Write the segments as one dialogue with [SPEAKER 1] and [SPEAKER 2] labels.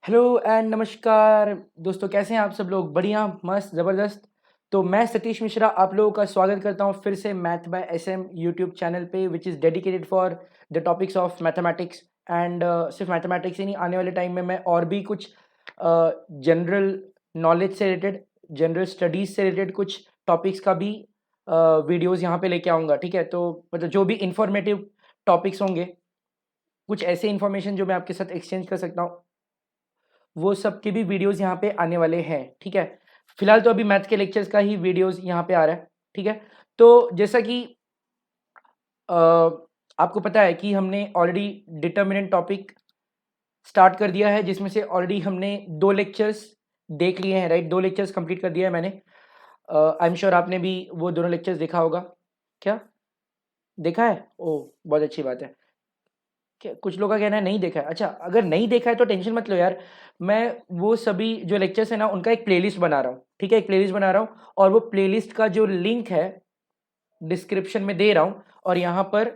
[SPEAKER 1] Hello and नमस्कार दोस्तों, कैसे हैं आप सब लोग? बढ़िया, मस्त, ज़बरदस्त। तो मैं सतीश मिश्रा आप लोगों का स्वागत करता हूं फिर से math by SM YouTube channel पे, which is dedicated for the topics of mathematics. And सिर्फ मैथमेटिक्स ही नहीं, आने वाले टाइम में मैं और भी कुछ जनरल नॉलेज से रिलेटेड, जनरल स्टडीज़ से रिलेटेड कुछ टॉपिक्स का भी वीडियोज़ यहाँ पे लेके आऊँगा। ठीक है, तो मतलब जो भी इंफॉर्मेटिव टॉपिक्स होंगे, कुछ ऐसे इन्फॉर्मेशन जो मैं आपके साथ एक्सचेंज कर सकता हूँ, वो सब के भी वीडियोस यहाँ पे आने वाले हैं। ठीक है, फिलहाल तो अभी मैथ के लेक्चर्स का ही वीडियोस यहाँ पे आ रहा है। ठीक है, तो जैसा कि अ, आपको पता है कि हमने ऑलरेडी डिटर्मिनेंट टॉपिक स्टार्ट कर दिया है, जिसमें से ऑलरेडी हमने दो लेक्चर्स देख लिए हैं, राइट? दो लेक्चर्स कंप्लीट कर दिया है मैंने। आई एम श्योर आपने भी वो दोनों लेक्चर्स देखा होगा। क्या देखा है? ओह, बहुत अच्छी बात है। कुछ लोगों का कहना है नहीं देखा है। अच्छा, अगर नहीं देखा है तो टेंशन मत लो यार। मैं वो सभी जो लेक्चर्स है ना, उनका एक प्लेलिस्ट बना रहा हूँ। ठीक है, एक प्लेलिस्ट बना रहा हूँ और वो प्लेलिस्ट का जो लिंक है डिस्क्रिप्शन में दे रहा हूँ, और यहाँ पर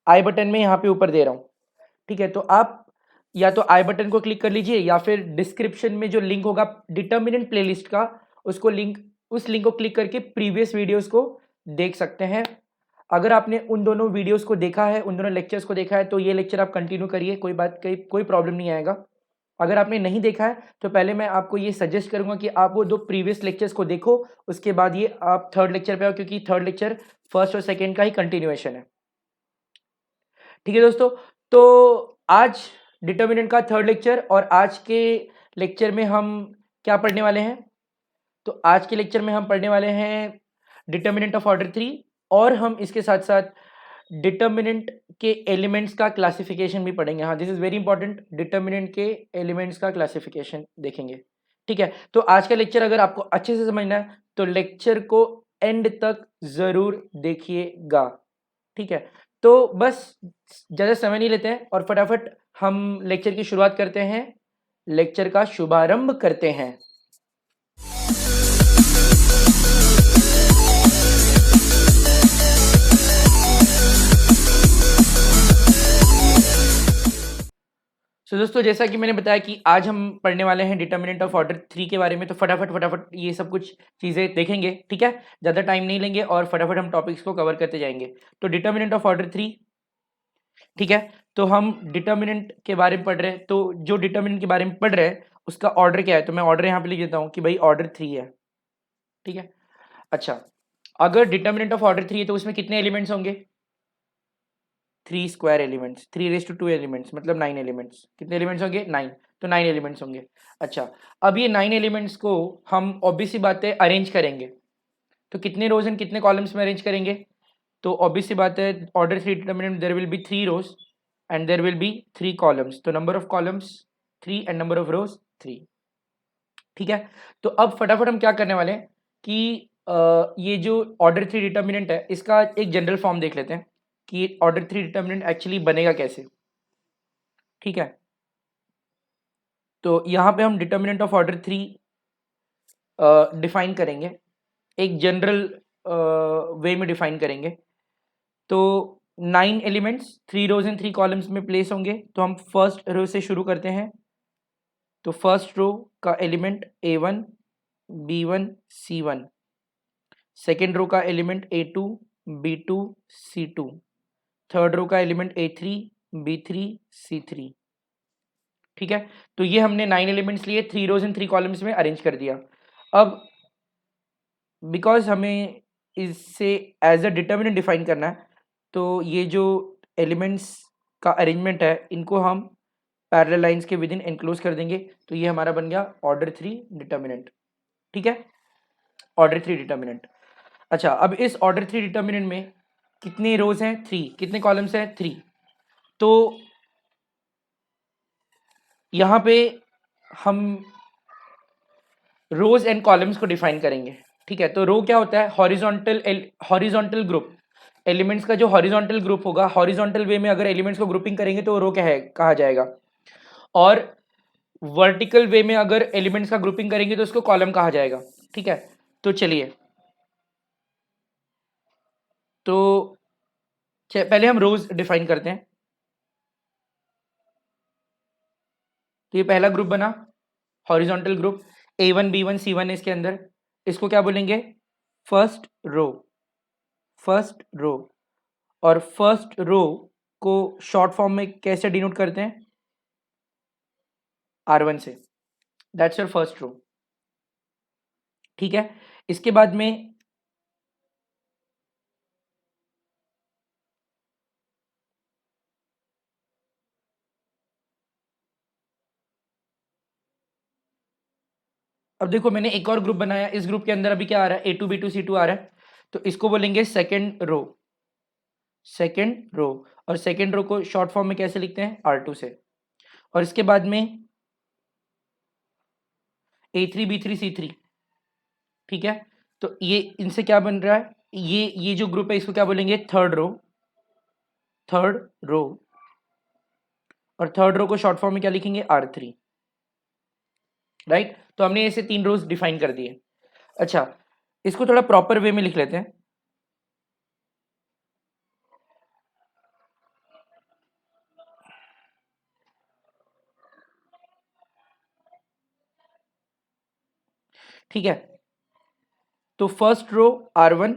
[SPEAKER 1] आई बटन में यहाँ पे ऊपर दे रहा हूँ। ठीक है, तो आप या तो आई बटन को क्लिक कर लीजिए, या फिर डिस्क्रिप्शन में जो लिंक होगा डिटर्मिनेंट प्लेलिस्ट का, उसको लिंक उस लिंक को क्लिक करके प्रीवियस वीडियोस को देख सकते हैं। अगर आपने उन दोनों वीडियोस को देखा है, उन दोनों लेक्चर्स को देखा है, तो ये लेक्चर आप कंटिन्यू करिए, कोई प्रॉब्लम नहीं आएगा। अगर आपने नहीं देखा है तो पहले मैं आपको ये सजेस्ट करूंगा कि आप वो दो प्रीवियस लेक्चर्स को देखो, उसके बाद ये आप थर्ड लेक्चर पे आओ, क्योंकि थर्ड लेक्चर फर्स्ट और सेकेंड का ही कंटिन्यूएशन है। ठीक है दोस्तों, तो आज डिटर्मिनेंट का थर्ड लेक्चर, और आज के लेक्चर में हम क्या पढ़ने वाले हैं? तो आज के लेक्चर में हम पढ़ने वाले हैं डिटर्मिनेंट ऑफ ऑर्डर 3, और हम इसके साथ साथ डिटर्मिनेंट के एलिमेंट्स का क्लासिफिकेशन भी पढ़ेंगे। हाँ, this is very important, determinant के एलिमेंट्स का क्लासिफिकेशन देखेंगे। ठीक है, तो आज का लेक्चर अगर आपको अच्छे से समझना है तो लेक्चर को एंड तक जरूर देखिएगा। ठीक है, तो बस ज़्यादा समय नहीं लेते हैं और फटाफट हम लेक्चर की शुरुआत करते हैं, लेक्चर का शुभारंभ करते हैं। सो दोस्तों, जैसा कि मैंने बताया कि आज हम पढ़ने वाले हैं डिटर्मिनेंट ऑफ ऑर्डर 3 के बारे में, तो फटाफट फटाफट ये सब कुछ चीज़ें देखेंगे। ठीक है, ज़्यादा टाइम नहीं लेंगे और फटाफट हम टॉपिक्स को कवर करते जाएंगे। तो डिटर्मिनेंट ऑफ ऑर्डर 3, ठीक है, तो हम डिटर्मिनेंट के बारे में पढ़ रहे हैं, तो जो डिटर्मिनेंट के बारे में पढ़ रहे हैं उसका ऑर्डर क्या है, तो मैं ऑर्डर यहाँ पे लिख देता हूँ कि भाई ऑर्डर 3 है। ठीक है, अच्छा, अगर डिटर्मिनेंट ऑफ ऑर्डर 3 है तो उसमें कितने एलिमेंट्स होंगे? 3 square elements, 3 raised to 2 elements, मतलब 9 एलिमेंट्स। कितने एलिमेंट्स होंगे? 9। तो 9 एलिमेंट्स होंगे। अच्छा, अब ये 9 एलिमेंट्स को हम ऑब्वियस सी बात है अरेंज करेंगे, तो कितने रोज एंड कितने कॉलम्स में अरेंज करेंगे? तो ऑब्वियस सी बात है, order 3 determinant there will be 3 rows and there will be 3 columns, तो number of columns 3 and number of rows 3। ठीक है, तो अब फटाफट हम क्या करने वाले हैं कि ये जो ऑर्डर 3 डिटर्मिनेंट है इसका एक जनरल फॉर्म देख लेते हैं कि ऑर्डर 3 डिटर्मिनेंट एक्चुअली बनेगा कैसे। ठीक है, तो यहाँ पे हम डिटर्मिनेंट ऑफ ऑर्डर 3 डिफाइन करेंगे, एक जनरल वे में डिफाइन करेंगे। तो 9 एलिमेंट्स 3 रोज एंड 3 कॉलम्स में प्लेस होंगे, तो हम फर्स्ट रो से शुरू करते हैं। तो फर्स्ट रो का element A1 B1 C1, second row का element A2 B2 C2, third row का एलिमेंट A3 B3 C3। ठीक है, तो ये हमने 9 एलिमेंट्स लिए, 3 रोज एंड 3 कॉलम्स में अरेंज कर दिया। अब बिकॉज हमें इससे एज अ डिटर्मिनेंट डिफाइन करना है, तो ये जो एलिमेंट्स का अरेंजमेंट है इनको हम पैरेलल लाइंस के विद इन एनक्लोज कर देंगे, तो ये हमारा बन गया ऑर्डर 3 डिटर्मिनेंट। ठीक है, ऑर्डर 3 डिटर्मिनेंट। अच्छा, अब इस ऑर्डर 3 डिटर्मिनेंट में कितने रोज हैं? 3। कितने कॉलम्स हैं? 3। तो यहाँ पे हम रोज एंड कॉलम्स को डिफाइन करेंगे। ठीक है, तो रो क्या होता है? हॉरिजॉन्टल ग्रुप, एलिमेंट्स का जो हॉरिजॉन्टल ग्रुप होगा, हॉरिजॉन्टल वे में अगर एलिमेंट्स को ग्रुपिंग करेंगे तो रो क्या है कहा जाएगा, और वर्टिकल वे में अगर एलिमेंट्स का ग्रुपिंग करेंगे तो उसको कॉलम कहा जाएगा। ठीक है, तो चलिए, तो पहले हम रोज डिफाइन करते हैं। तो ये पहला ग्रुप बना horizontal group, A1 B1 C1 है इसके अंदर, इसको क्या बोलेंगे? First row, first row. और फर्स्ट रो को शॉर्ट फॉर्म में कैसे डिनोट करते हैं? R1 से। That's your first row. ठीक है, इसके बाद में अब देखो मैंने एक और ग्रुप बनाया, इस ग्रुप के अंदर अभी क्या आ रहा है? A2 B2 C2 आ रहा है, तो इसको बोलेंगे सेकेंड रो, सेकेंड रो। और सेकेंड रो को शॉर्ट फॉर्म में कैसे लिखते हैं? R2 से। और इसके बाद में A3 B3 C3। ठीक है, तो ये इनसे क्या बन रहा है? ये जो ग्रुप है इसको क्या बोलेंगे? Third row, third row. और थर्ड रो को शॉर्ट फॉर्म में क्या लिखेंगे? R3। राइट, तो हमने ऐसे 3 रोज डिफाइन कर दिए। अच्छा, इसको थोड़ा प्रॉपर वे में लिख लेते हैं। ठीक है, तो फर्स्ट रो R1,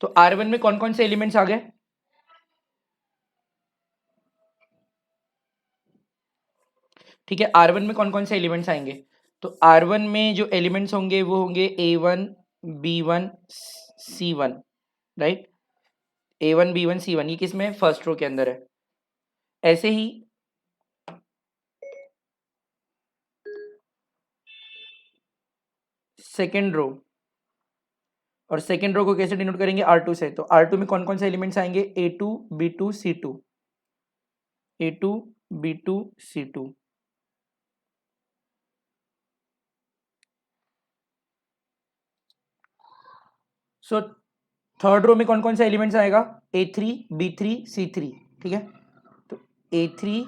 [SPEAKER 1] तो R1 में कौन कौन से एलिमेंट्स आ गए? ठीक है, R1 में कौन कौन से एलिमेंट्स आएंगे? तो R1 में जो एलिमेंट्स होंगे वो होंगे A1 B1 C1। Right, A1 B1 C1, ये किस में? फर्स्ट रो के अंदर है। ऐसे ही सेकेंड रो, और सेकेंड रो को कैसे डिनोट करेंगे? R2 से। तो R2 में कौन कौन से एलिमेंट्स आएंगे? A2 B2 C2, A2 B2 C2। So third row में कौन कौन से एलिमेंट्स आएगा? A3 B3 C3। ठीक है, तो A3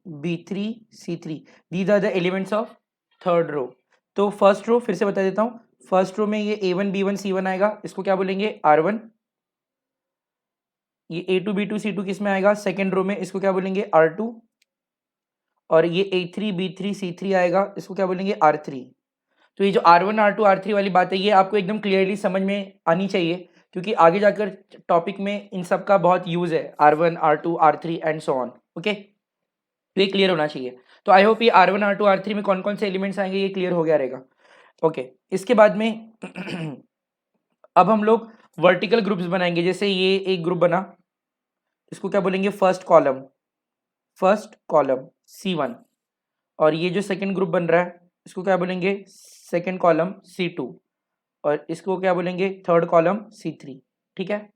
[SPEAKER 1] B3 C3, these are the elements of third row. तो फर्स्ट रो फिर से बता देता हूं, फर्स्ट रो में ये A1 B1 C1 आएगा, इसको क्या बोलेंगे? R1। ये A2 B2 C2 किस में आएगा? सेकेंड रो में, इसको क्या बोलेंगे? R2। और ये A3 B3 C3 आएगा, इसको क्या बोलेंगे? R3। तो ये जो R1 R2 R3 वाली बात है ये आपको एकदम क्लियरली समझ में आनी चाहिए, क्योंकि आगे जाकर टॉपिक में इन सब का बहुत यूज है, R1 R2 R3 and so on. Okay, तो ये क्लियर होना चाहिए। तो आई होप ये R1 R2 R3 में कौन कौन से एलिमेंट्स आएंगे ये क्लियर हो गया रहेगा। ओके, इसके बाद में अब हम लोग वर्टिकल ग्रुप्स बनाएंगे। जैसे ये एक ग्रुप बना, इसको क्या बोलेंगे? First column, first column C1। और ये जो सेकंड ग्रुप बन रहा है इसको क्या बोलेंगे? Second column C2। और इसको क्या बोलेंगे? Third column C3। ठीक है,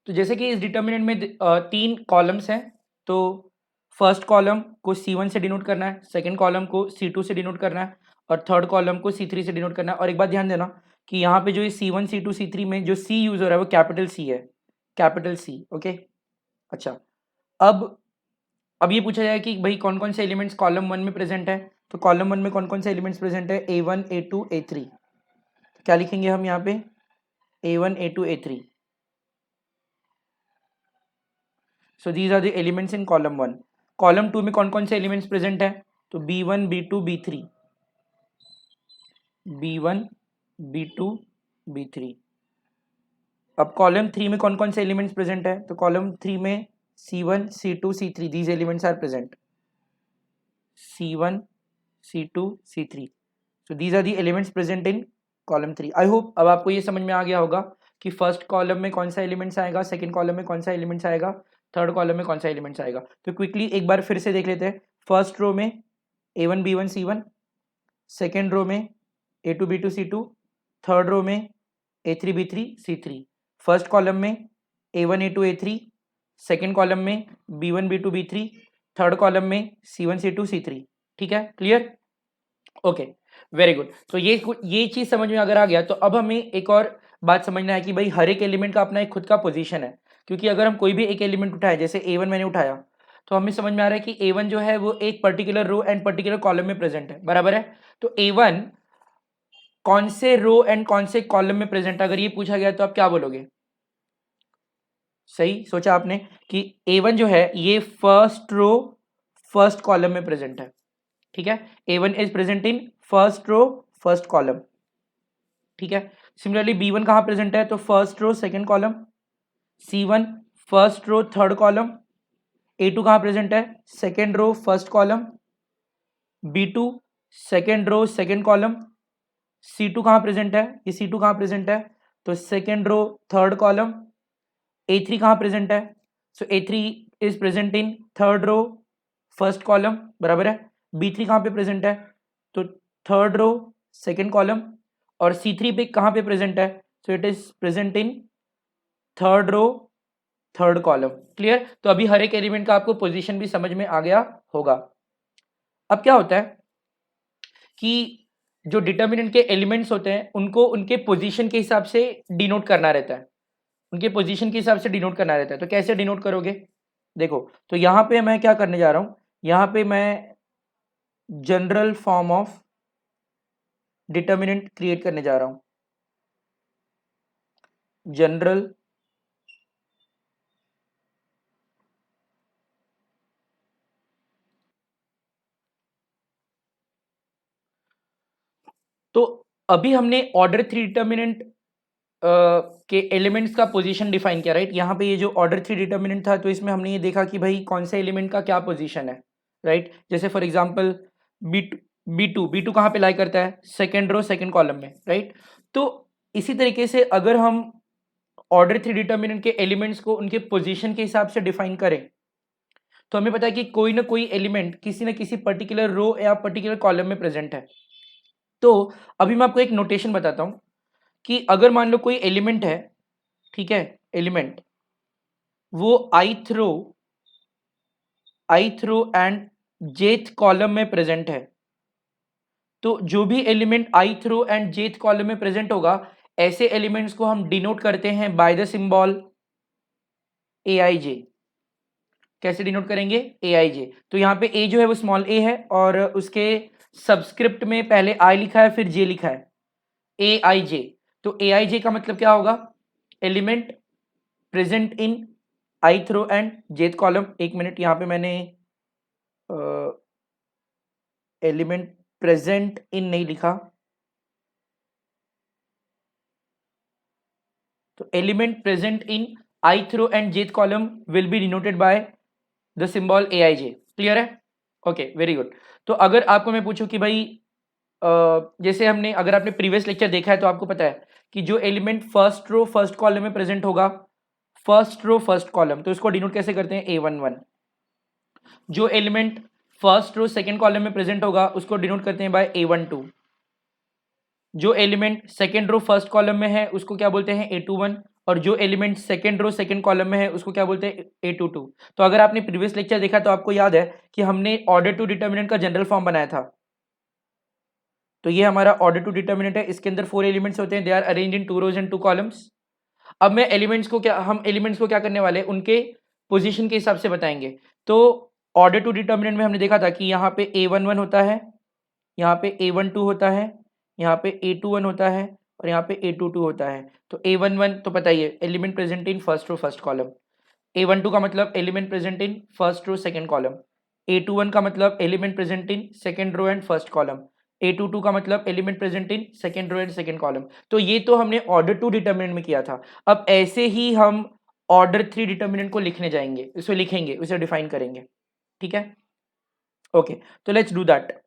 [SPEAKER 1] तो जैसे कि इस डिटर्मिनेंट में 3 कॉलम्स हैं, तो फर्स्ट कॉलम को C1 से डिनोट करना है, सेकंड कॉलम को C2 से डिनोट करना है, और थर्ड कॉलम को C3 से डिनोट करना है। और एक बात ध्यान देना कि यहाँ पे जो ये C1 C2 C3 में जो C यूज हो रहा है वो कैपिटल C है, कैपिटल C। ओके, अच्छा, अब ये पूछा जाए कि भाई कौन कौन से एलिमेंट्स कॉलम 1 में प्रेजेंट है, तो कॉलम 1 में कौन कौन से एलिमेंट्स प्रेजेंट है? A1 A2 A3। क्या लिखेंगे हम यहाँ पे? A1 A2 A3। So these are the elements in column 1। Column 2 में कौन कौन से एलिमेंट्स प्रेजेंट है? तो B1 B2 B3, B1 B2 B3। अब कॉलम 3 में कौन कौन से एलिमेंट्स प्रेजेंट है? तो कॉलम 3 में C1 C2 C3, these elements are present, C1 C2 C3। So these are the elements present in column 3। I hope अब आपको ये समझ में आ गया होगा कि फर्स्ट कॉलम में कौन सा एलिमेंट्स आएगा, सेकंड कॉलम में कौन सा एलिमेंट्स आएगा, थर्ड कॉलम में कौन सा एलिमेंट्स आएगा। तो क्विकली एक बार फिर से देख लेते हैं। फर्स्ट रो में A1 B1 C1, second row में A2 B2 C2, third row में A3 B3 C3, first column में A1 A2 A3, second column में B1 B2 B3, third column में C1 C2 C3। ठीक है, क्लियर? Okay, very good. तो ये चीज समझ में अगर आ गया तो अब हमें एक और बात समझना है कि भाई हर एक एलिमेंट का अपना एक खुद का पोजीशन है। क्योंकि अगर हम कोई भी एक एलिमेंट उठाए, जैसे A1 मैंने उठाया, तो हमें समझ में आ रहा है कि A1 जो है वो एक particular row and particular column में प्रेजेंट है, बराबर है। तो A1 कौन से रो एंड कौन से कॉलम में प्रेजेंट है, अगर ये पूछा गया तो आप क्या बोलोगे? सही सोचा आपने कि A1 जो है ये फर्स्ट रो फर्स्ट कॉलम में प्रेजेंट है, ठीक है। A1 is present in first row first column, ठीक है। सिमिलरली B1 कहाँ प्रेजेंट है, तो first row second column, C1 first row third column, A2 कहाँ प्रेजेंट है, second row first column, B2 second row second column, C2 कहाँ present है, ये C2 कहाँ प्रेजेंट है, तो second row third column, A3 कहाँ प्रेजेंट है, so A3 is present in third row first column, बराबर है। B3 कहाँ पे प्रेजेंट है, तो थर्ड रो सेकंड कॉलम, और C3 पे कहाँ पे प्रेजेंट है, so it is present in third row third column. Clear. तो अभी हर एक एलिमेंट का आपको पोजीशन भी समझ में आ गया होगा। अब क्या होता है कि जो डिटर्मिनेंट के एलिमेंट्स होते हैं उनको उनके पोजीशन के हिसाब से डिनोट करना रहता है, उनके पोजीशन के हिसाब से डिनोट करना रहता है। तो कैसे डिनोट करोगे, देखो, तो यहां पे मैं क्या करने जा रहा हूं, यहां पे मैं general form of determinant create करने जा रहा हूं। जनरल तो अभी हमने ऑर्डर थ्री डिटर्मिनेंट के एलिमेंट्स का पोजीशन डिफाइन किया, राइट। यहाँ पे ये जो ऑर्डर थ्री डिटर्मिनेंट था, तो इसमें हमने ये देखा कि भाई कौन से एलिमेंट का क्या पोजीशन है, राइट। जैसे फॉर एग्जांपल बी टू कहाँ पे लाई करता है, सेकेंड रो सेकेंड कॉलम में, राइट। तो इसी तरीके से अगर हम ऑर्डर थ्री डिटर्मिनेंट के एलिमेंट्स को उनके पोजीशन के हिसाब से डिफाइन करें, तो हमें पता है कि कोई ना कोई एलिमेंट किसी ना किसी पर्टिकुलर रो या पर्टिकुलर कॉलम में प्रेजेंट है। तो अभी मैं आपको एक नोटेशन बताता हूं कि अगर मान लो कोई एलिमेंट है, ठीक है, एलिमेंट वो ith row and jth column में प्रेजेंट है, तो जो भी element ith row and jth column में प्रेजेंट होगा, ऐसे एलिमेंट्स को हम डिनोट करते हैं बाय द सिंबल aij। कैसे डिनोट करेंगे, aij। तो यहाँ पे a जो है वो स्मॉल a है और उसके सबस्क्रिप्ट में पहले i लिखा है फिर j लिखा है, aij। तो aij का मतलब क्या होगा, element present in ith row and jth column. एक मिनट, यहाँ पे मैंने एलिमेंट प्रेजेंट इन नहीं लिखा, तो element present in ith row and jth column will be denoted by the symbol aij। Clear है, ओके, वेरी गुड। तो अगर आपको मैं पूछूं कि भाई जैसे हमने, अगर आपने प्रीवियस लेक्चर देखा है तो आपको पता है कि जो element first row first column में प्रेजेंट होगा, फर्स्ट रो फर्स्ट कॉलम, तो इसको डिनोट कैसे करते हैं, a11। जो element first row second column में प्रेजेंट होगा उसको डिनोट करते हैं बाय a12। जो element second row first column में है उसको क्या बोलते हैं, a21। और जो element second row second column में है उसको क्या बोलते हैं, a22। तो अगर आपने प्रीवियस लेक्चर देखा तो आपको याद है कि हमने ऑर्डर टू डिटर्मिनेंट का जनरल फॉर्म बनाया था। तो ये हमारा ऑर्डर टू डिटर्मिनेंट है, इसके अंदर 4 एलिमेंट्स होते हैं, they are arranged in 2 rows and 2 columns. अब मैं एलिमेंट्स को क्या, हम एलिमेंट्स को क्या करने वाले हैं, उनके पोजीशन के हिसाब से बताएंगे। तो ऑर्डर टू डिटर्मिनेंट में हमने देखा था कि यहाँ पे a11 होता है, यहाँ पे a12 होता है, यहाँ पे a21 होता है और यहाँ पे a22 होता है। तो a11 तो पता ही है, element present in first row first column. a12 का मतलब element present in first row second column. a21 का मतलब element present in second row and first column. a22 का मतलब element present in second row and second column. तो ये तो हमने ऑर्डर टू डिटर्मिनेंट में किया था। अब ऐसे ही हम ऑर्डर थ्री डिटर्मिनेंट को लिखने जाएंगे, उसे लिखेंगे, उसे डिफाइन करेंगे, ठीक है। ओके, तो लेट्स डू दैट।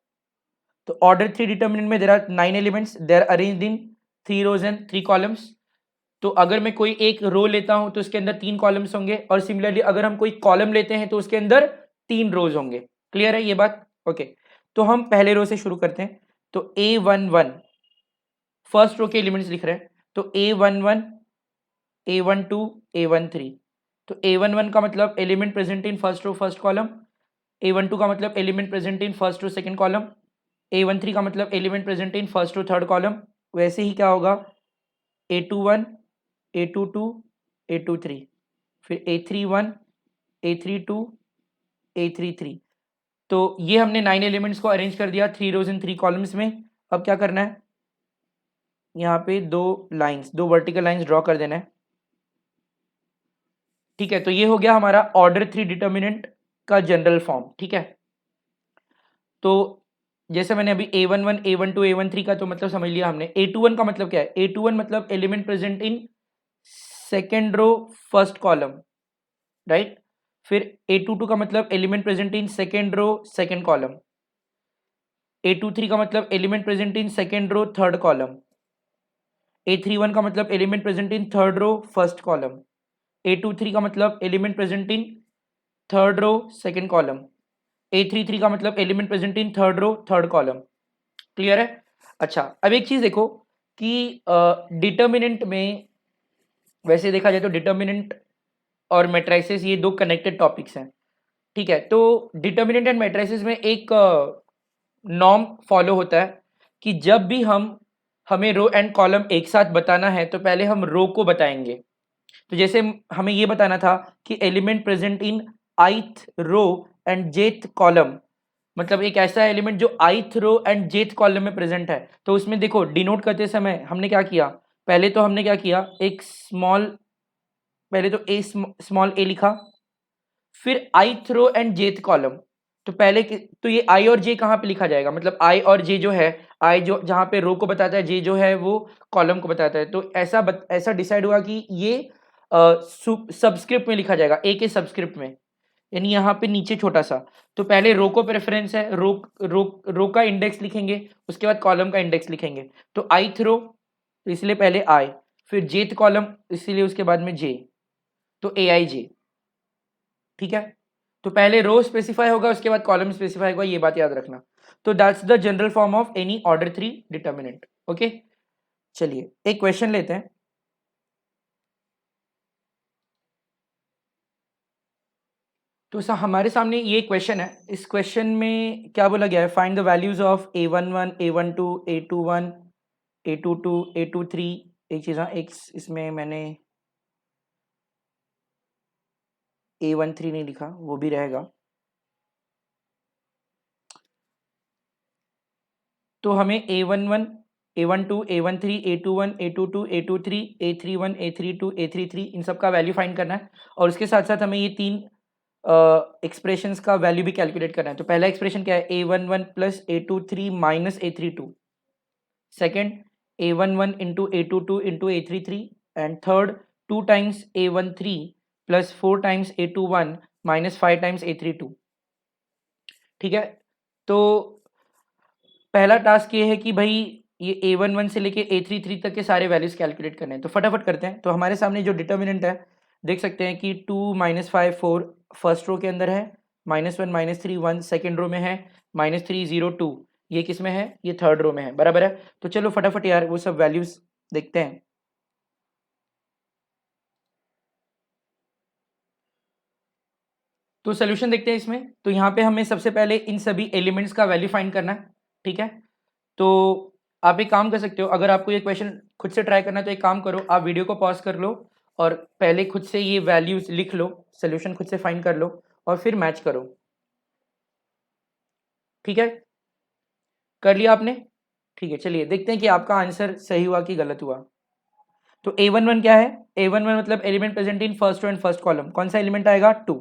[SPEAKER 1] तो ऑर्डर थ्री डिटर्मिनेंट में there are 9 elements, they are arranged in 3 rows and 3 columns. तो अगर मैं कोई एक रो लेता हूं तो उसके अंदर 3 कॉलम्स होंगे, और सिमिलरली अगर हम कोई कॉलम लेते हैं तो उसके अंदर 3 रोज होंगे। क्लियर है ये बात, ओके। तो हम पहले रो से शुरू करते हैं। तो a11 फर्स्ट रो के एलिमेंट्स लिख रहे हैं, तो a11 a12 a13। तो a11 का मतलब element present in first row first column, a12 का मतलब element present in first row second column, a13 का मतलब element present in first row third column. वैसे ही क्या होगा, a21 a22 a23, फिर a31 a32 a33। तो ये हमने 9 एलिमेंट्स को अरेंज कर दिया 3 रोज इन 3 कॉलम्स में। अब क्या करना है, यहाँ पे 2 लाइंस, 2 वर्टिकल लाइंस ड्रॉ कर देना है। ठीक है, तो ये हो गया हमारा ऑर्डर 3 डिटर्मिनेंट का जनरल फॉर्म। ठीक है, तो जैसे मैंने अभी A11 A12 A13 का तो मतलब समझ लिया हमने। A21 का मतलब क्या है? A21 मतलब element present in second row first column, right. फिर A22 का मतलब element present in second row second column. A23 का मतलब element present in second row third column. A31 का मतलब element present in third row first column. A23 का मतलब element present in third row second column. A33 का मतलब element present in third row third column. Clear है? अच्छा, अब एक चीज देखो कि डिटर्मिनेंट में वैसे देखा जाए तो डिटर्मिनेंट और मैट्रिसेस ये दो कनेक्टेड टॉपिक्स हैं। ठीक है, तो डिटर्मिनेंट एंड मैट्रिसेस में एक नॉर्म फॉलो होता है कि जब भी हमें रो एंड कॉलम एक साथ बताना है तो पहले हम रो को बताएंगे। तो जैसे हमें ये बताना था कि element present in ith row and jth column, मतलब एक ऐसा एलिमेंट जो ith row and jth column में प्रेजेंट है। तो उसमें देखो डिनोट करते समय हमने क्या किया, पहले तो हमने क्या किया, एक स्मॉल, पहले तो ए स्मॉल ए लिखा, फिर ith row and jth column. तो तो ये आई और जे कहाँ पे लिखा जाएगा, मतलब आई और जे जो है, आई जो जहाँ पे रो को बताता है, जे जो है वो कॉलम को बताता है। तो ऐसा डिसाइड हुआ कि ये सबस्क्रिप्ट में लिखा जाएगा, ए के सबस्क्रिप्ट में, यानी यहाँ पे नीचे छोटा सा। तो पहले रो को प्रेफरेंस है, रो का इंडेक्स लिखेंगे, उसके बाद कॉलम का इंडेक्स लिखेंगे। तो आइथ रो, तो इसलिए पहले आई, फिर जेथ कॉलम इसलिए उसके बाद में जे, तो ए आई जे। ठीक है, तो पहले रो स्पेसिफाई होगा, उसके बाद कॉलम स्पेसिफाई होगा, ये बात याद रखना। तो that's the general form of any order 3 determinant. Okay, चलिए एक क्वेश्चन लेते हैं। तो हमारे सामने ये क्वेश्चन है, इस क्वेश्चन में क्या बोला गया है, find the values of A11 A12 A21 A22 A23। एक चीज़, हाँ, एक इसमें मैंने A13 नहीं लिखा, वो भी रहेगा। तो हमें A11 A12 A13 A21 A22 A23 A31 A32 A33 इन सब का वैल्यू फाइंड करना है, और उसके साथ साथ हमें ये तीन एक्सप्रेशंस का वैल्यू भी कैलकुलेट करना है। तो पहला एक्सप्रेशन क्या है, A11 plus A23 minus A32। Second, A11 into A22 into A33। And third, 2 times A13 plus 4 times A21 minus 5 times A32। ठीक है, तो पहला टास्क ये है कि भाई ये A11 से लेके A33 तक के सारे वैल्यूज कैलकुलेट करने हैं। तो फटाफट करते हैं। तो हमारे सामने जो डिटर्मिनेंट है, देख सकते हैं कि 2 माइनस 5 4 फर्स्ट रो के अंदर है, -1 -3 1 सेकेंड रो में है, -3 0 2 ये किस में है, ये थर्ड रो में है, बराबर है। तो चलो फटाफट यार वो सब वैल्यूज देखते हैं। तो सोल्यूशन देखते हैं इसमें। तो यहाँ पे हमें सबसे पहले इन सभी एलिमेंट्स का वैल्यू फाइंड करना है। ठीक है, तो आप एक काम कर सकते हो, अगर आपको ये क्वेश्चन खुद से ट्राई करना है तो एक काम करो, आप वीडियो को पॉज कर लो और पहले खुद से ये वैल्यूज लिख लो, सोल्यूशन खुद से फाइंड कर लो और फिर मैच करो। ठीक है, कर लिया आपने? ठीक है, चलिए देखते हैं कि आपका आंसर सही हुआ कि गलत हुआ। तो A11 क्या है, A11 मतलब element present in first row and first column, कौन सा एलिमेंट आएगा, 2।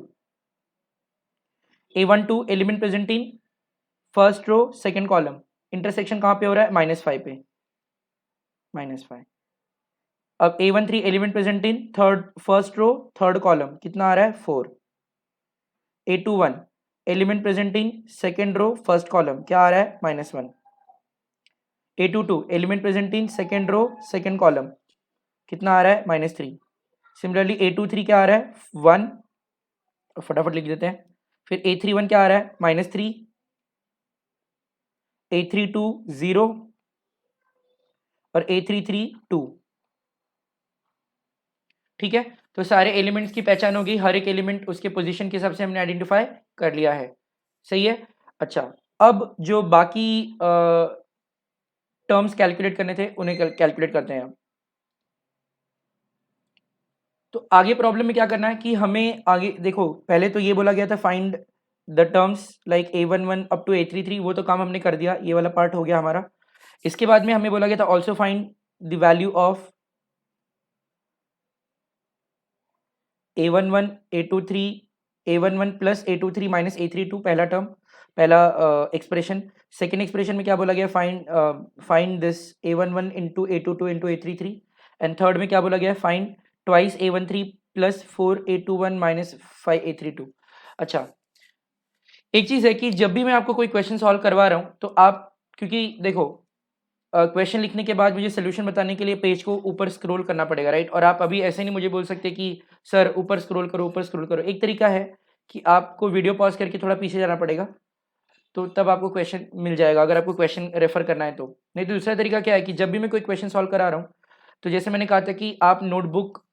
[SPEAKER 1] A12 element present in first row second column, intersection कहाँ पे हो रहा है, -5 पे, -5। अब A13 element present in first row third column, कितना आ रहा है, 4। A21 element present in second row first column, क्या आ रहा है, -1। A22 element present in second row second column, कितना आ रहा है, -3। सिमिलरली A23 क्या आ रहा है, 1, फटाफट लिख देते हैं। फिर A31 क्या आ रहा है, -3। A32 0 और A33 2। ठीक है, तो सारे एलिमेंट्स की पहचान होगी, हर एक एलिमेंट उसके पोजीशन के हिसाब से हमने आइडेंटिफाई कर लिया है। सही है। अच्छा, अब जो बाकी टर्म्स कैलकुलेट करने थे उन्हें कैलकुलेट करते हैं हम। तो आगे प्रॉब्लम में क्या करना है कि हमें आगे देखो, पहले तो ये बोला गया था find the terms like A11 up to A33, वो तो काम हमने कर दिया, ये वाला पार्ट हो गया हमारा। इसके बाद में हमें बोला गया था also find the value of A11 A23 A11 plus A23 minus A32 पहला टर्म, पहला एक्सप्रेशन। सेकेंड एक्सप्रेशन में क्या बोला गया, find this A11 into A22 into A33। And third में क्या बोला गया, find twice A13 plus 4A21 minus 5A32। अच्छा, एक चीज़ है कि जब भी मैं आपको कोई क्वेश्चन सॉल्व करवा रहा हूँ तो आप, क्योंकि देखो क्वेश्चन लिखने के बाद मुझे सोल्यूशन बताने के लिए पेज को ऊपर स्क्रॉल करना पड़ेगा, राइट। और आप अभी ऐसे नहीं मुझे बोल सकते कि सर ऊपर स्क्रॉल करो, ऊपर स्क्रॉल करो। एक तरीका है कि आपको वीडियो पॉज करके थोड़ा पीछे जाना पड़ेगा, तो तब आपको क्वेश्चन मिल जाएगा, अगर आपको क्वेश्चन रेफर करना है तो। नहीं तो दूसरा तरीका क्या है कि जब भी मैं कोई क्वेश्चन सॉल्व करा रहा हूँ, तो जैसे मैंने कहा था कि आप नोटबुक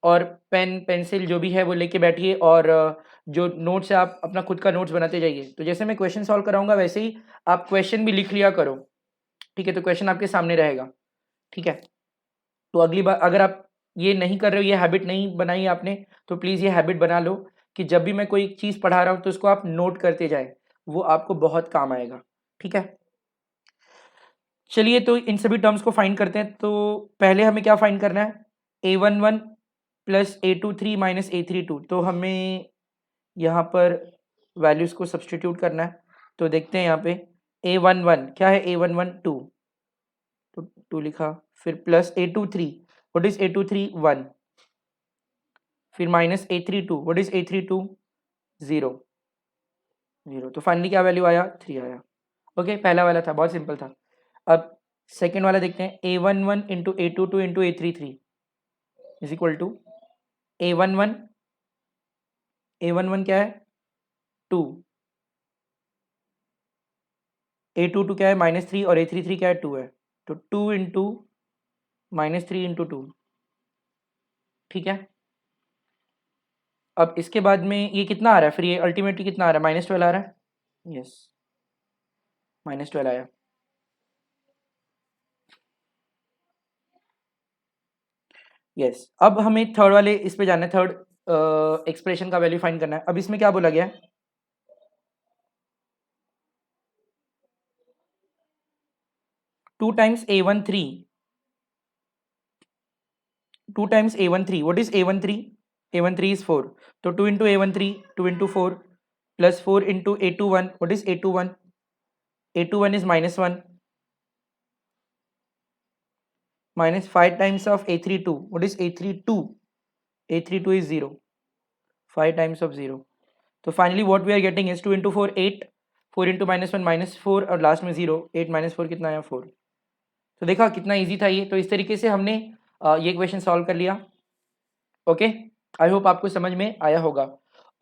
[SPEAKER 1] और पेन पेंसिल जो भी है वो लेके बैठिए, और जो नोट्स है आप अपना खुद का नोट्स बनाते जाइए। तो जैसे मैं क्वेश्चन सॉल्व कराऊंगा वैसे ही आप क्वेश्चन भी लिख लिया करो, ठीक है। तो क्वेश्चन आपके सामने रहेगा, ठीक है। तो अगली बार अगर आप ये नहीं कर रहे हो, ये हैबिट नहीं बनाई आपने, तो प्लीज़ ये हैबिट बना लो कि जब भी मैं कोई चीज़ पढ़ा रहा हूँ तो उसको आप नोट करते जाएं, वो आपको बहुत काम आएगा, ठीक है। चलिए, तो इन सभी टर्म्स को फाइंड करते हैं। तो पहले हमें क्या फाइंड करना है, A11 plus A23 minus A32। तो हमें यहाँ पर वैल्यूज़ को सब्सटीट्यूट करना है। तो देखते हैं यहाँ पे A11 क्या है, A11 2, तो 2 लिखा, फिर plus A23, what is A23 1, फिर minus A32, what is A32 0, 0। तो फाइनली क्या वैल्यू आया, 3 आया। ओके, पहला वाला था, बहुत सिंपल था। अब सेकेंड वाला देखते हैं, A11 into A22 into A33 is equal to A11, A11 क्या है 2, A22 क्या है -3 और A33 क्या है 2 है, तो 2 इंटू -3 इंटू 2, ठीक है। अब इसके बाद में ये कितना आ रहा है, फिर ये अल्टीमेटली कितना आ रहा है, -12 आ रहा है, यस, -12 आया। यस, अब हमें थर्ड वाले इस पे जाना है, थर्ड एक्सप्रेशन का वैल्यू फाइंड करना है। अब इसमें क्या बोला गया है, 2 times A13, 2 times A13, what is A13, A13 is 4, तो 2 into A13, 2 into 4 plus 4 into A21, what is A21, A21 is -1, minus 5 times of A32, what is A32, A32 is 0, 5 times of 0। तो finally what we are getting is 2 into 4 8, 4 into -1 -4 और last में 0, 8 -4 कितना आया 4। तो देखा कितना easy था ये। तो इस तरीके से हमने ये क्वेश्चन सॉल्व कर लिया। ओके, आई होप आपको समझ में आया होगा,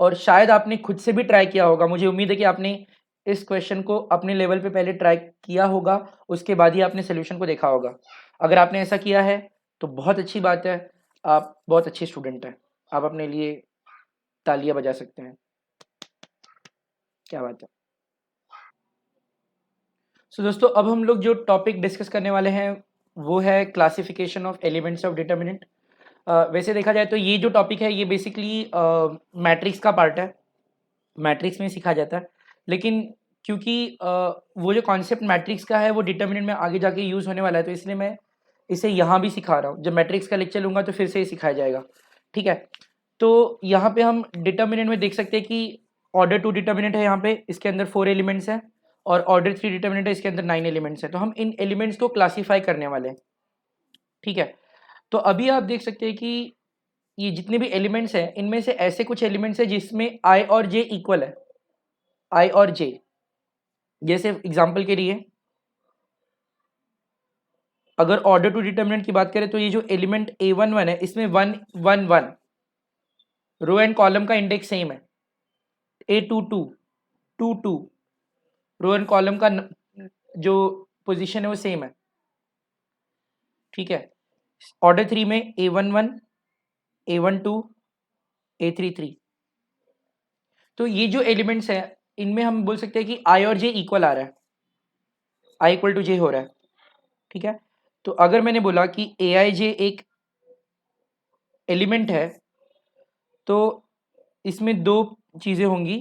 [SPEAKER 1] और शायद आपने खुद से भी ट्राई किया होगा। मुझे उम्मीद है कि आपने इस क्वेश्चन को अपने लेवल पे पहले ट्राई किया होगा, उसके बाद ही आपने सोल्यूशन को देखा होगा। अगर आपने ऐसा किया है तो बहुत अच्छी बात है, आप बहुत अच्छे स्टूडेंट हैं, आप अपने लिए तालियां बजा सकते हैं, क्या बात है। सो दोस्तों, अब हम लोग जो टॉपिक डिस्कस करने वाले हैं वो है classification of elements of determinant. वैसे देखा जाए तो ये जो टॉपिक है ये बेसिकली मैट्रिक्स का पार्ट है, मैट्रिक्स में सिखाया जाता है। लेकिन क्योंकि वो जो कॉन्सेप्ट मैट्रिक्स का है वो डिटर्मिनेंट में आगे जाके यूज़ होने वाला है, तो इसलिए मैं इसे यहाँ भी सिखा रहा हूँ। जब मैट्रिक्स का लेक्चर लूँगा तो फिर से ही सिखाया जाएगा, ठीक है। तो यहाँ पे हम डिटर्मिनेंट में देख सकते हैं कि ऑर्डर 2 डिटर्मिनेंट है, यहाँ पे इसके अंदर 4 एलिमेंट्स हैं, और ऑर्डर 3 डिटर्मिनेंट है, इसके अंदर 9 एलिमेंट्स हैं। तो हम इन एलिमेंट्स को क्लासीफाई करने वाले हैं, ठीक है। तो अभी आप देख सकते हैं कि ये जितने भी एलिमेंट्स हैं इनमें से ऐसे कुछ एलिमेंट्स हैं जिसमें आई और जे इक्वल है, आई और जे। जैसे एग्जांपल के लिए अगर ऑर्डर टू डिटर्मिनेंट की बात करें तो ये जो एलिमेंट A11 है इसमें 1 1 1 रो एंड कॉलम का इंडेक्स सेम है, A22 2 2 रो एंड कॉलम का जो पोजीशन है वो सेम है, ठीक है। ऑर्डर 3 में A11 A12 A33। तो ये जो एलिमेंट्स हैं इनमें हम बोल सकते हैं कि आई और जे इक्वल आ रहा है, आई इक्वल टू जे हो रहा है, ठीक है। तो अगर मैंने बोला कि ए आई जे एक एलिमेंट है तो इसमें दो चीज़ें होंगी,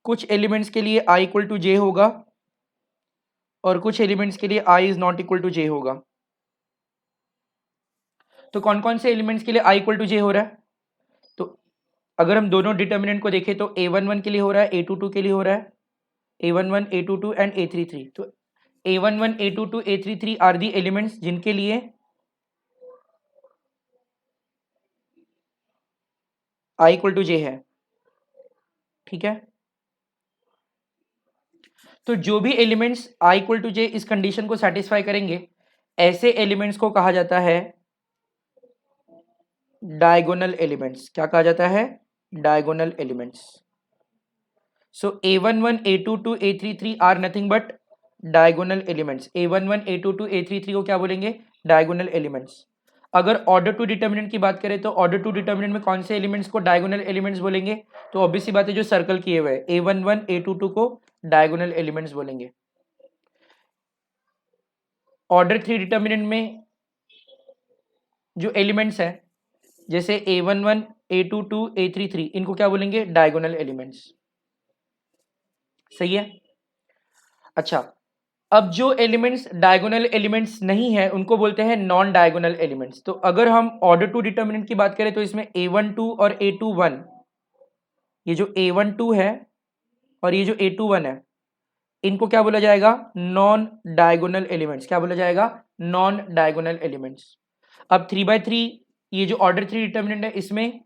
[SPEAKER 1] कुछ एलिमेंट्स के लिए आई इक्वल टू जे होगा और कुछ एलिमेंट्स के लिए I is not equal to जे होगा। तो कौन कौन से एलिमेंट्स के लिए i इक्वल टू जे हो रहा है? तो अगर हम दोनों डिटर्मिनेंट को देखें तो a11 के लिए हो रहा है, a22 के लिए हो रहा है, a11 a22 एंड a33। तो a11 a22 a33 are the elements जिनके लिए i इक्वल टू जे है। ठीक है, तो जो भी एलिमेंट्स i इक्वल टू जे इस कंडीशन को सेटिस्फाई करेंगे, ऐसे एलिमेंट्स को कहा जाता है डायगोनल एलिमेंट्स। क्या कहा जाता है? Diagonal elements. So a11 a22 a33 are nothing but diagonal elements. a11 a22 a33 को क्या बोलेंगे? Diagonal elements. अगर ऑर्डर टू डिटर्मिनेंट की बात करें तो ऑर्डर टू डिटर्मिनेंट में कौन से एलिमेंट्स को डायगोनल एलिमेंट्स बोलेंगे? तो ऑब्वियस सी बात है, जो सर्कल किए हुए हैं a11 a22 को डायगोनल एलिमेंट्स बोलेंगे। ऑर्डर 3 डिटर्मिनेंट में जो एलिमेंट्स है जैसे a11 a22 a33, इनको क्या बोलेंगे? Diagonal elements. सही है। अच्छा, अब जो एलिमेंट्स डायगोनल एलिमेंट्स नहीं है उनको बोलते हैं नॉन डायगोनल एलिमेंट्स। तो अगर हम ऑर्डर टू डिटर्मिनेंट की बात करें तो इसमें a12 और a21, ये जो a12 है और ये जो a21 है, इनको क्या बोला जाएगा? Non diagonal elements. क्या बोला जाएगा? Non diagonal elements. अब 3/3 ये जो ऑर्डर 3 डिटर्मिनेंट है इसमें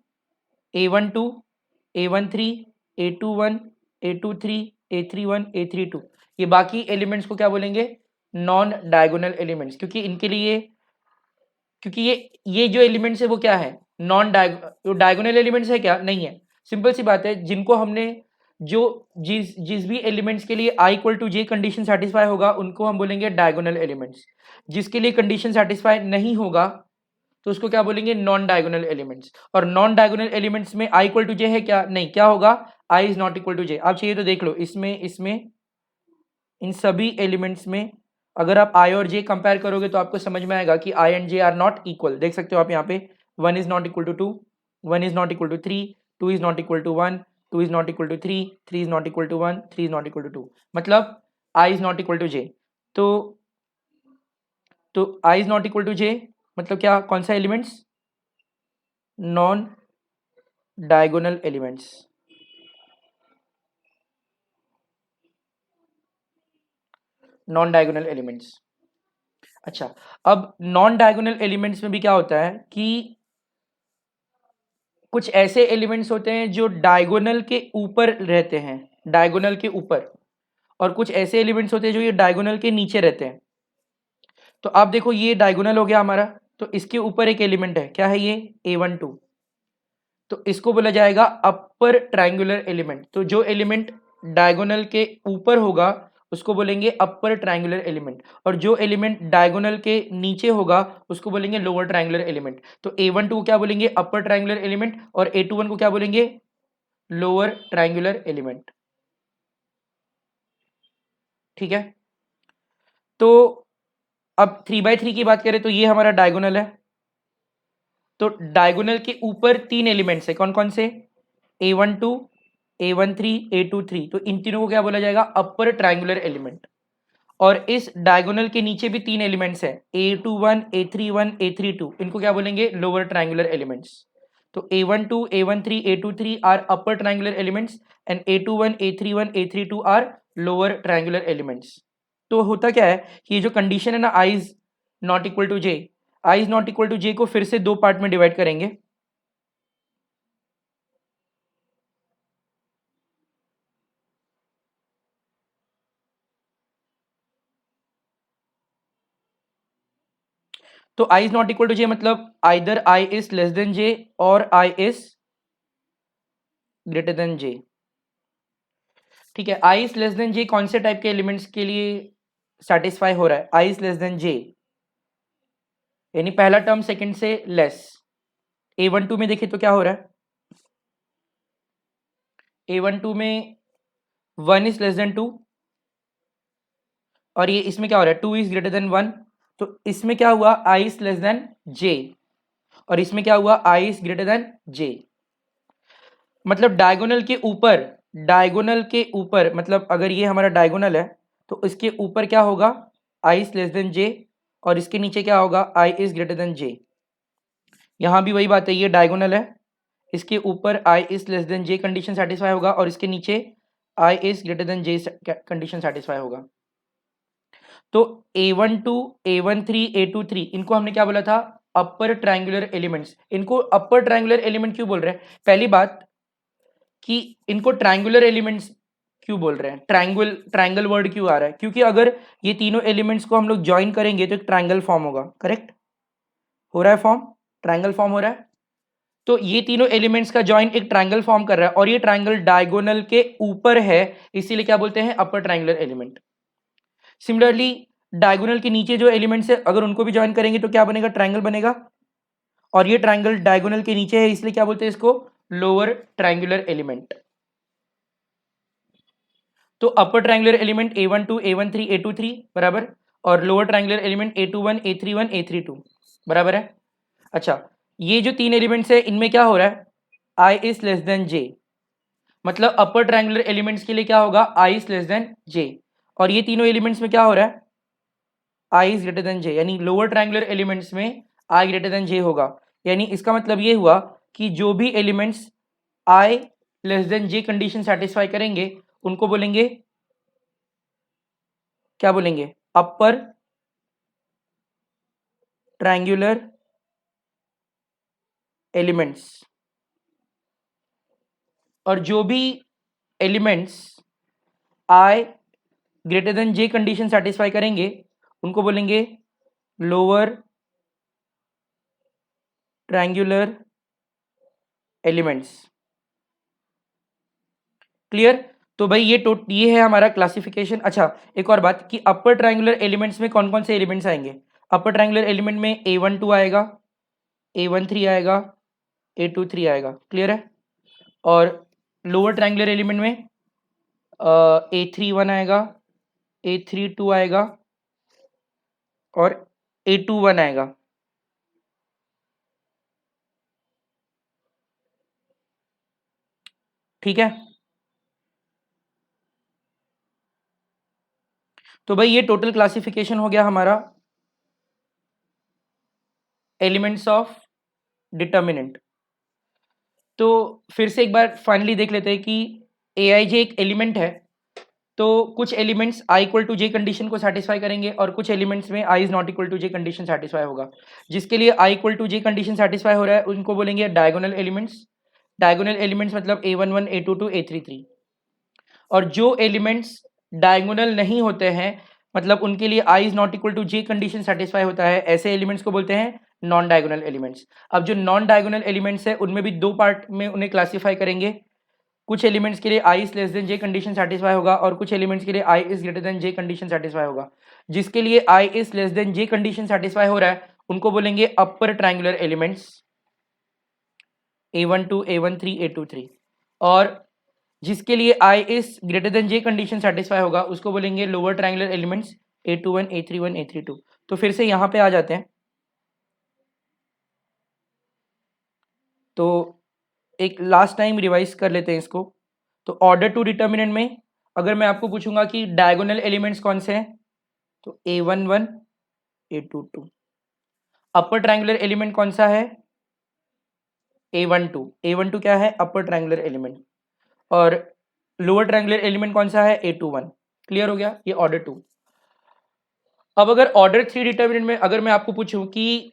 [SPEAKER 1] a12 a13 a21 a23 a31 a32, ये बाकी एलिमेंट्स को क्या बोलेंगे? Non diagonal elements. क्योंकि इनके लिए, क्योंकि ये जो एलिमेंट्स है वो क्या है? नॉन डायगोनल एलिमेंट्स है क्या? नहीं है। सिंपल सी बात है, जिनको हमने जो जिस जिस भी एलिमेंट्स के लिए i equal to j condition satisfy होगा उनको हम बोलेंगे डायगोनल एलिमेंट्स। जिसके लिए कंडीशन सेटिस्फाई नहीं होगा तो उसको क्या बोलेंगे? Non diagonal elements. और नॉन डायगोनल एलिमेंट्स में i इक्वल टू जे है क्या? नहीं। क्या होगा? i is not equal to J. आप चाहिए तो देख लो, इसमें इन सभी एलिमेंट्स में अगर आप i और j कंपेयर करोगे तो आपको समझ में आएगा कि i and j are not equal. देख सकते हो आप यहाँ पे 1 is not equal to 2, 1 is not equal to 3, 2 is not equal to 1, 2 is not equal to 3, 3 is not equal to 1, 3 is not equal to 2। मतलब i is not equal to j। तो i is not equal to j मतलब क्या? कौन सा elements? Non diagonal elements. Non diagonal elements. अच्छा, अब non diagonal elements में भी क्या होता है कि कुछ ऐसे एलिमेंट्स होते हैं जो डायगोनल के ऊपर रहते हैं, डायगोनल के ऊपर, और कुछ ऐसे एलिमेंट्स होते हैं जो ये डायगोनल के नीचे रहते हैं। तो आप देखो, ये डायगोनल हो गया हमारा, तो इसके ऊपर एक एलिमेंट है, क्या है ये? a12। तो इसको बोला जाएगा अपर ट्रायंगुलर एलिमेंट। तो जो एलिमेंट डायगोनल के ऊपर होगा उसको बोलेंगे अपर ट्रायंगुलर एलिमेंट, और जो एलिमेंट डायगोनल के नीचे होगा उसको बोलेंगे लोअर ट्रायंगुलर एलिमेंट। तो a12 को क्या बोलेंगे? अपर ट्रायंगुलर एलिमेंट, और a21 को क्या बोलेंगे? Lower triangular element. ठीक है, तो अब 3/3 की बात करें तो ये हमारा डायगोनल है। तो डायगोनल के ऊपर 3 एलिमेंट्स है, कौन कौन से? a12 a13 a23। तो इन तीनों को क्या बोला जाएगा? Upper triangular element. और इस डायगोनल के नीचे भी 3 एलिमेंट्स है, a21 a31 a32, इनको क्या बोलेंगे? Lower triangular elements. तो a12 a13 a23 are upper triangular elements and a21 a31 a32 are lower triangular elements. तो होता क्या है कि ये जो कंडीशन है ना, i is not equal to j, i is not equal to j को फिर से दो पार्ट में डिवाइड करेंगे। तो i is not equal to j मतलब either i is less than j और i is greater than j। ठीक है, i is less than j कौन से टाइप के एलिमेंट्स के लिए सेटिस्फाई हो रहा है? i is less than j यानी पहला टर्म सेकंड से लेस। a12 में देखिए तो क्या हो रहा है? a12 में 1 इज लेस देन 2, और ये इसमें क्या हो रहा है? 2 इज ग्रेटर देन 1। तो इसमें क्या हुआ? i is less than j, और इसमें क्या हुआ? i is greater than j। मतलब डायगोनल के ऊपर, डायगोनल के ऊपर मतलब अगर ये हमारा डायगोनल है तो इसके ऊपर क्या होगा? i is less than j, और इसके नीचे क्या होगा? i is greater than j। यहाँ भी वही बात है, ये डायगोनल है, इसके ऊपर I is less than J condition satisfy होगा और इसके नीचे I is greater than J condition satisfy होगा। तो A12, A13, A23 इनको हमने क्या बोला था, अपर ट्रायंगुलर एलिमेंट्स। इनको अपर ट्रायंगुलर एलिमेंट क्यों बोल रहे हैं? पहली बात कि इनको ट्रायंगुलर एलिमेंट्स क्यों बोल रहे हैं, ट्रायंगल वर्ड क्यों आ रहा है? क्योंकि अगर ये तीनों एलिमेंट्स को हम लोग ज्वाइन करेंगे तो एक ट्रायंगल फॉर्म होगा। करेक्ट हो रहा है, फॉर्म ट्रायंगल फॉर्म हो रहा है। तो ये तीनों एलिमेंट्स का जॉइन एक ट्रायंगल फॉर्म कर रहा है और ये ट्रायंगल डायगोनल के ऊपर है, इसीलिए क्या बोलते हैं, upper triangular element. Similarly diagonal के नीचे जो एलिमेंट्स है अगर उनको भी ज्वाइन करेंगे तो क्या बनेगा, ट्रायंगल बनेगा। और ये ट्रायंगल डायगोनल के नीचे है, इसलिए क्या बोलते हैं इसको, लोअर ट्रायंगुलर एलिमेंट। तो upper triangular element A12, A13, A23 बराबर, और lower triangular element A21, A31, A32 बराबर है। अच्छा, ये जो तीन एलिमेंट्स है इनमें क्या हो रहा है, I is less than J, मतलब अपर ट्रायंगुलर एलिमेंट्स के लिए क्या होगा, I is less than J। और ये तीनों एलिमेंट्स में क्या हो रहा है, I is greater than J, यानी लोअर ट्रायंगुलर एलिमेंट्स में I ग्रेटर देन J होगा। यानी इसका मतलब ये हुआ कि जो भी elements I less than J condition satisfy करेंगे उनको बोलेंगे, क्या बोलेंगे, अपर ट्रायंगुलर एलिमेंट्स। और जो भी elements I greater than J condition satisfy करेंगे उनको बोलेंगे लोअर ट्रायंगुलर एलिमेंट्स। क्लियर? तो भाई ये है हमारा क्लासिफिकेशन। अच्छा, एक और बात कि अपर ट्रायंगुलर एलिमेंट्स में कौन कौन से एलिमेंट्स आएंगे। अपर ट्रायंगुलर एलिमेंट में A12 आएगा, A13 आएगा, A23 आएगा। क्लियर है? और लोअर ट्रायंगुलर एलिमेंट में A31 आएगा, A32 आएगा और A21 आएगा। ठीक है, तो भाई ये टोटल क्लासिफिकेशन हो गया हमारा एलिमेंट्स ऑफ डिटर्मिनेंट। तो फिर से एक बार फाइनली देख लेते हैं कि Aij एक एलिमेंट है, तो कुछ elements I equal to j condition को सेटिस्फाई करेंगे और कुछ एलिमेंट्स में I is not equal to j condition satisfy होगा। जिसके लिए I equal to j condition satisfy हो रहा है उनको बोलेंगे डायगोनल एलिमेंट्स। डायगोनल एलिमेंट्स मतलब A11, A22, A33। और जो एलिमेंट्स डायगोनल नहीं होते हैं, मतलब उनके लिए I is not equal to j condition satisfy होता है, ऐसे एलिमेंट्स को बोलते हैं नॉन डायगोनल एलिमेंट्स। अब जो नॉन डायगोनल एलिमेंट्स है उनमें भी दो पार्ट में उन्हें क्लासीफाई करेंगे। कुछ एलिमेंट्स के लिए I is less than J condition satisfy होगा और कुछ एलिमेंट्स के लिए I is greater than J condition satisfy होगा। जिसके लिए I is less than J condition satisfy हो रहा है उनको बोलेंगे अपर triangular elements, A12, A13, A23। और जिसके लिए I is greater than J condition satisfy होगा उसको बोलेंगे lower triangular elements, A21, A31, A32। तो फिर से यहाँ पे आ जाते हैं। तो एक लास्ट टाइम रिवाइज कर लेते हैं इसको। तो ऑर्डर टू डिटर्मिनेंट में अगर मैं आपको पूछूंगा कि डायगोनल एलिमेंट्स कौन से हैं, तो A11, A22। Upper triangular element कौन सा है, A12। A12 क्या है, अपर ट्रायंगुलर एलिमेंट। और लोअर ट्रायंगुलर एलिमेंट कौन सा है, A21। क्लियर हो गया, ये ऑर्डर टू। अब अगर ऑर्डर थ्री डिटर्मिनेंट में अगर मैं आपको पूछूं कि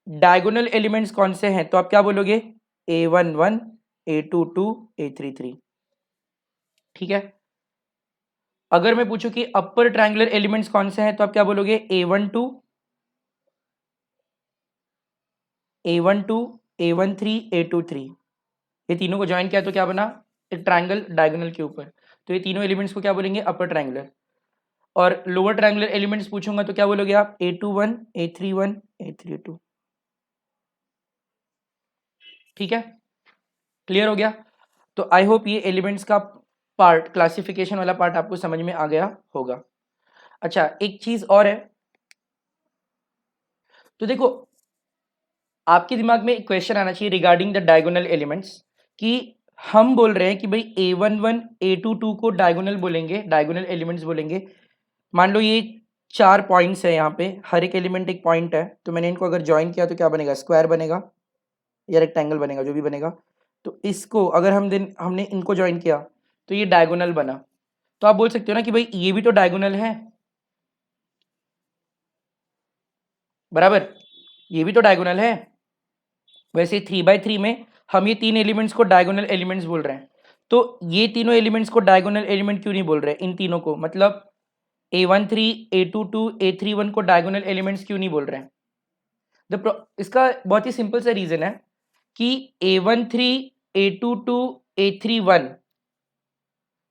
[SPEAKER 1] डायगोनल एलिमेंट्स कौन से हैं, तो आप क्या बोलोगे, A11, A22, A33। ठीक है। अगर मैं पूछूं कि अपर ट्रायंगुलर एलिमेंट्स कौन से हैं, तो आप क्या बोलोगे, A12, A12, A13, A23। ये तीनों को ज्वाइन किया तो क्या बना, एक ट्रायंगल डायगोनल के ऊपर। तो ये तीनों एलिमेंट्स को क्या बोलेंगे, अपर ट्रायंगुलर। और लोअर ट्रायंगुलर एलिमेंट्स पूछूंगा तो क्या बोलोगे आप, A21, A31, A32। ठीक है, क्लियर हो गया। तो आई होप ये एलिमेंट्स का पार्ट, क्लासिफिकेशन वाला पार्ट आपको समझ में आ गया होगा। अच्छा, एक चीज और है। तो देखो, आपके दिमाग में एक क्वेश्चन आना चाहिए रिगार्डिंग द डायगोनल एलिमेंट्स, कि हम बोल रहे हैं कि भाई A11, A22 को डायगोनल बोलेंगे, डायगोनल एलिमेंट्स बोलेंगे। मान लो ये 4 पॉइंट्स है, यहाँ पे हर एक एलिमेंट एक पॉइंट है, तो मैंने इनको अगर ज्वाइन किया तो क्या बनेगा, स्क्वायर बनेगा। या रेक्टेंगल बनेगा, जो भी बनेगा। तो इसको अगर हमने इनको ज्वाइन किया तो ये डायगोनल बना। तो आप बोल सकते हो ना कि भाई ये भी तो डायगोनल है, बराबर, ये भी तो डायगोनल है। वैसे 3/3 में हम ये तीन एलिमेंट्स को डायगोनल एलिमेंट्स बोल रहे हैं। तो ये तीनों एलिमेंट्स को डायगोनल एलिमेंट क्यों नहीं बोल रहे, इन तीनों को, मतलब A13, A22, A31 को डायगोनल एलिमेंट्स क्यों नहीं बोल रहे हैं? इसका बहुत ही सिंपल सा रीजन है कि A13, A22, A31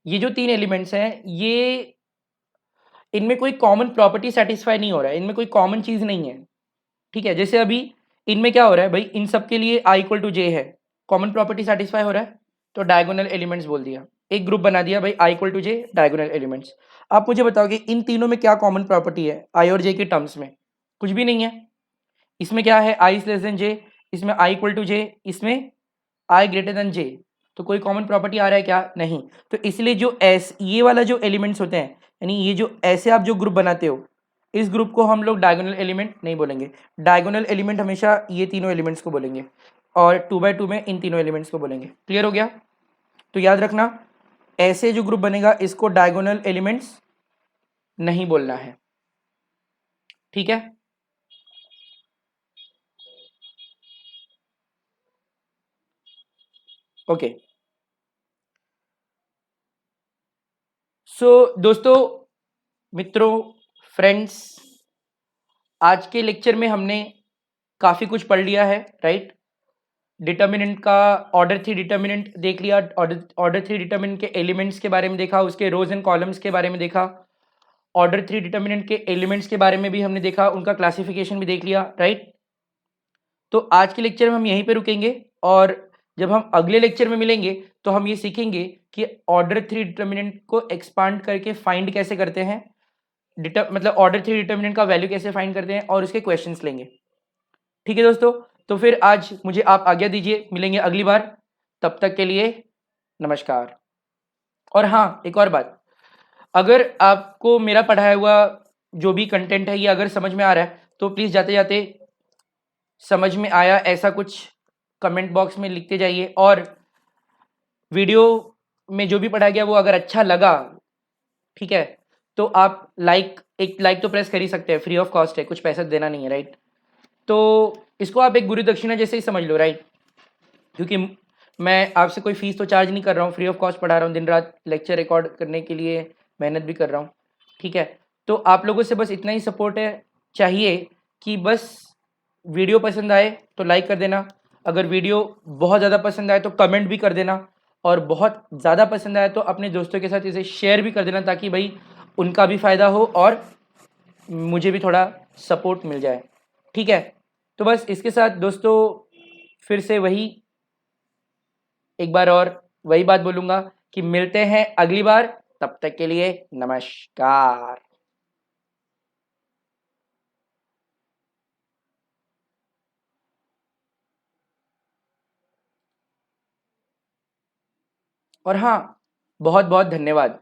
[SPEAKER 1] ये जो तीन एलिमेंट्स हैं, ये इनमें कोई कॉमन प्रॉपर्टी सेटिस्फाई नहीं हो रहा है, इनमें कोई कॉमन चीज नहीं है। ठीक है, जैसे अभी इनमें क्या हो रहा है भाई, इन सब के लिए I इक्वल टू जे है, कॉमन प्रॉपर्टी सेटिस्फाई हो रहा है, तो डायगोनल एलिमेंट्स बोल दिया, एक ग्रुप बना दिया भाई I equal to j diagonal elements. आप मुझे बताओगे इन तीनों में क्या कॉमन प्रॉपर्टी है I और J के टर्म्स में? कुछ भी नहीं है। इसमें क्या है, I is less than J, इसमें I इक्वल टू J, इसमें I ग्रेटर देन J, तो कोई कॉमन प्रॉपर्टी आ रहा है क्या? नहीं। तो इसलिए जो ये वाला जो एलिमेंट्स होते हैं, यानी ये जो ऐसे आप जो ग्रुप बनाते हो, इस ग्रुप को हम लोग डायगोनल एलिमेंट नहीं बोलेंगे। डायगोनल एलिमेंट हमेशा ये तीनों एलिमेंट्स को बोलेंगे, और 2/2 में इन तीनों एलिमेंट्स को बोलेंगे। क्लियर हो गया? तो याद रखना, ऐसे जो ग्रुप बनेगा इसको डायगोनल एलिमेंट्स नहीं बोलना है, ठीक है? ओके। सो दोस्तों, मित्रों, फ्रेंड्स, आज के लेक्चर में हमने काफ़ी कुछ पढ़ लिया है, राइट? डिटर्मिनेंट का ऑर्डर 3 डिटर्मिनेंट देख लिया, ऑर्डर 3 डिटर्मिनेंट के एलिमेंट्स के बारे में देखा, उसके रोज एंड कॉलम्स के बारे में देखा, ऑर्डर 3 डिटर्मिनेंट के एलिमेंट्स के बारे में भी हमने देखा, उनका क्लासिफिकेशन भी देख लिया, राइट? तो आज के लेक्चर में हम यहीं पे रुकेंगे, और जब हम अगले लेक्चर में मिलेंगे तो हम ये सीखेंगे कि ऑर्डर 3 डिटर्मिनेंट को एक्सपांड करके फाइंड कैसे करते हैं, मतलब ऑर्डर 3 डिटर्मिनेंट का वैल्यू कैसे फाइंड करते हैं, और उसके क्वेश्चंस लेंगे। ठीक है दोस्तों, तो फिर आज मुझे आप आज्ञा दीजिए, मिलेंगे अगली बार, तब तक के लिए नमस्कार। और हाँ, एक और बात, अगर आपको मेरा पढ़ाया हुआ जो भी कंटेंट है ये अगर समझ में आ रहा है तो प्लीज़ जाते जाते समझ में आया ऐसा कुछ कमेंट बॉक्स में लिखते जाइए, और वीडियो में जो भी पढ़ाया गया वो अगर अच्छा लगा, ठीक है, तो आप एक लाइक तो प्रेस कर ही सकते हैं, फ्री ऑफ कॉस्ट है, कुछ पैसा देना नहीं है, राइट? तो इसको आप एक गुरु दक्षिणा जैसे ही समझ लो, राइट? क्योंकि मैं आपसे कोई फीस तो चार्ज नहीं कर रहा हूँ, फ्री ऑफ कॉस्ट पढ़ा रहा हूँ, दिन रात लेक्चर रिकॉर्ड करने के लिए मेहनत भी कर रहा हूँ, ठीक है? तो आप लोगों से बस इतना ही सपोर्ट है, चाहिए कि बस वीडियो पसंद आए तो लाइक कर देना, अगर वीडियो बहुत ज़्यादा पसंद आए तो कमेंट भी कर देना, और बहुत ज़्यादा पसंद आए तो अपने दोस्तों के साथ इसे शेयर भी कर देना, ताकि भाई उनका भी फ़ायदा हो और मुझे भी थोड़ा सपोर्ट मिल जाए, ठीक है? तो बस इसके साथ दोस्तों फिर से वही एक बार और वही बात बोलूँगा कि मिलते हैं अगली बार, तब तक के लिए नमस्कार। और हाँ, बहुत बहुत धन्यवाद।